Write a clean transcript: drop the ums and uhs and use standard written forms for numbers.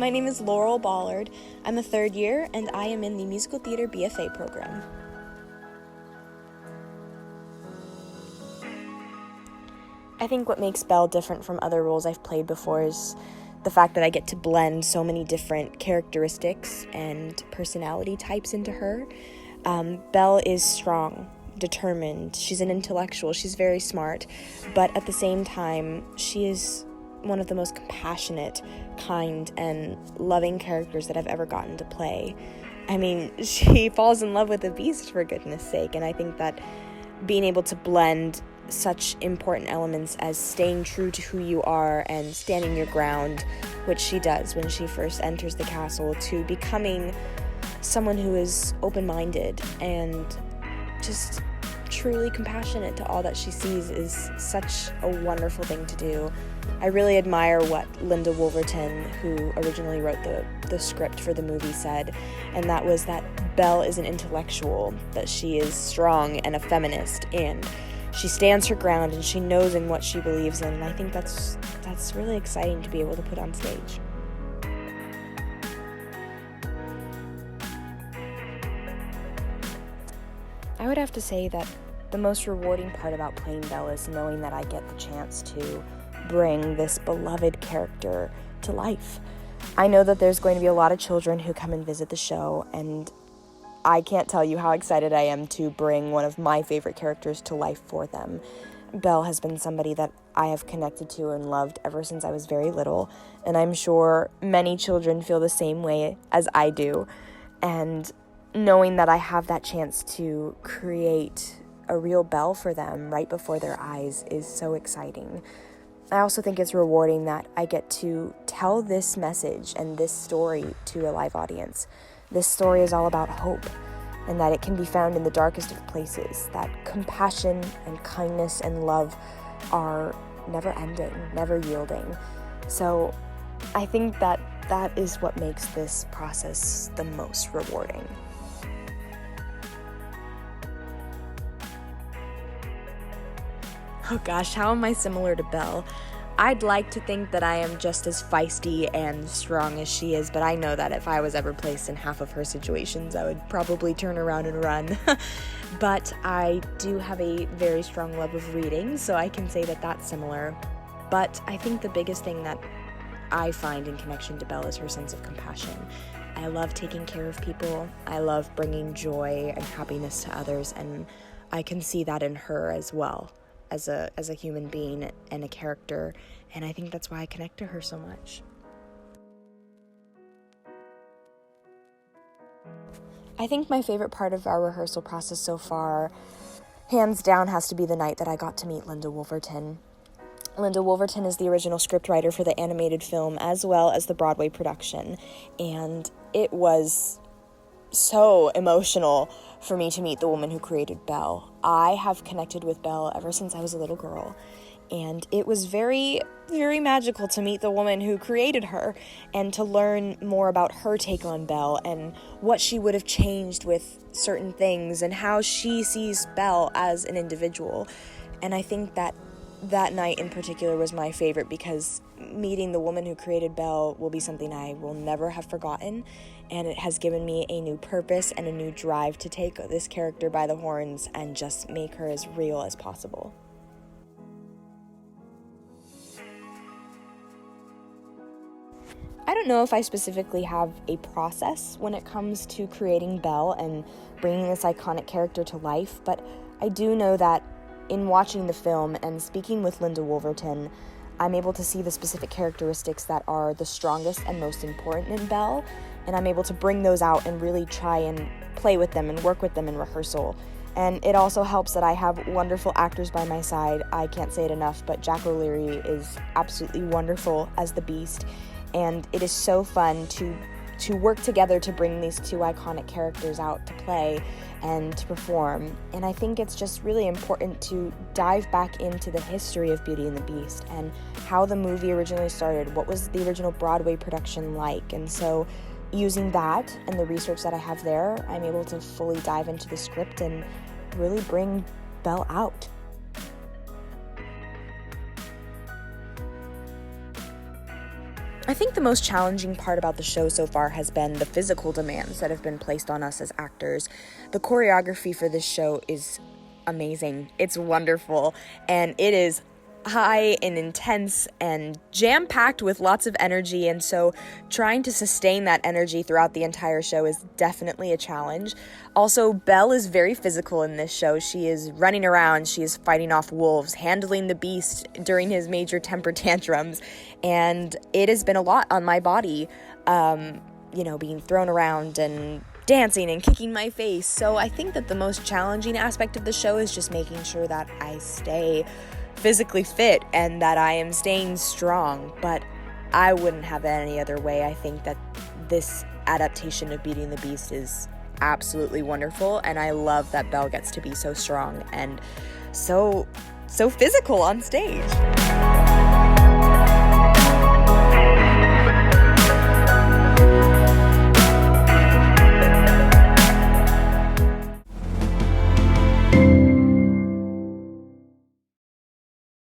My name is Laurel Bollard. I'm a third year, and I am in the Musical Theater BFA program. I think what makes Belle different from other roles I've played before is the fact that I get to blend so many different characteristics and personality types into her. Belle is strong, determined, she's an intellectual, she's very smart, but at the same time, she is one of the most compassionate, kind, and loving characters that I've ever gotten to play. I mean, she falls in love with the Beast, for goodness sake, and I think that being able to blend such important elements as staying true to who you are and standing your ground, which she does when she first enters the castle, to becoming someone who is open-minded and just truly compassionate to all that she sees, is such a wonderful thing to do. I really admire what Linda Wolverton, who originally wrote the script for the movie, said, and that was that Belle is an intellectual, that she is strong and a feminist, and she stands her ground and she knows in what she believes in, and I think that's really exciting to be able to put on stage. I would have to say that the most rewarding part about playing Belle is knowing that I get the chance to bring this beloved character to life. I know that there's going to be a lot of children who come and visit the show, and I can't tell you how excited I am to bring one of my favorite characters to life for them. Belle has been somebody that I have connected to and loved ever since I was very little, and I'm sure many children feel the same way as I do, and knowing that I have that chance to create a real Belle for them right before their eyes is so exciting. I also think it's rewarding that I get to tell this message and this story to a live audience. This story is all about hope, and that it can be found in the darkest of places, that compassion and kindness and love are never ending, never yielding. So I think that is what makes this process the most rewarding. Oh gosh, how am I similar to Belle? I'd like to think that I am just as feisty and strong as she is, but I know that if I was ever placed in half of her situations, I would probably turn around and run. But I do have a very strong love of reading, so I can say that that's similar. But I think the biggest thing that I find in connection to Belle is her sense of compassion. I love taking care of people. I love bringing joy and happiness to others, and I can see that in her as well, as a human being and a character, and I think that's why I connect to her so much. I think my favorite part of our rehearsal process so far, hands down, has to be the night that I got to meet Linda Wolverton. Linda Wolverton is the original scriptwriter for the animated film as well as the Broadway production, and it was so emotional for me to meet the woman who created Belle. I have connected with Belle ever since I was a little girl, and it was very, very magical to meet the woman who created her and to learn more about her take on Belle and what she would have changed with certain things and how she sees Belle as an individual. And I think that night in particular was my favorite because meeting the woman who created Belle will be something I will never have forgotten, and it has given me a new purpose and a new drive to take this character by the horns and just make her as real as possible. I don't know if I specifically have a process when it comes to creating Belle and bringing this iconic character to life, but I do know that in watching the film and speaking with Linda Wolverton, I'm able to see the specific characteristics that are the strongest and most important in Belle, and I'm able to bring those out and really try and play with them and work with them in rehearsal. And it also helps that I have wonderful actors by my side. I can't say it enough, but Jack O'Leary is absolutely wonderful as the Beast, and it is so fun to work together to bring these two iconic characters out to play and to perform. And I think it's just really important to dive back into the history of Beauty and the Beast and how the movie originally started, what was the original Broadway production like. And so using that and the research that I have there, I'm able to fully dive into the script and really bring Belle out. I think the most challenging part about the show so far has been the physical demands that have been placed on us as actors. The choreography for this show is amazing. It's wonderful, and it is high and intense and jam-packed with lots of energy, and so trying to sustain that energy throughout the entire show is definitely a challenge. Also, Belle is very physical in this show. She is running around, she is fighting off wolves, handling the beast during his major temper tantrums, and it has been a lot on my body, being thrown around and dancing and kicking my face. So I think that the most challenging aspect of the show is just making sure that I stay physically fit and that I am staying strong, but I wouldn't have it any other way. I think that this adaptation of Beauty and the Beast is absolutely wonderful, and I love that Belle gets to be so strong and so physical on stage.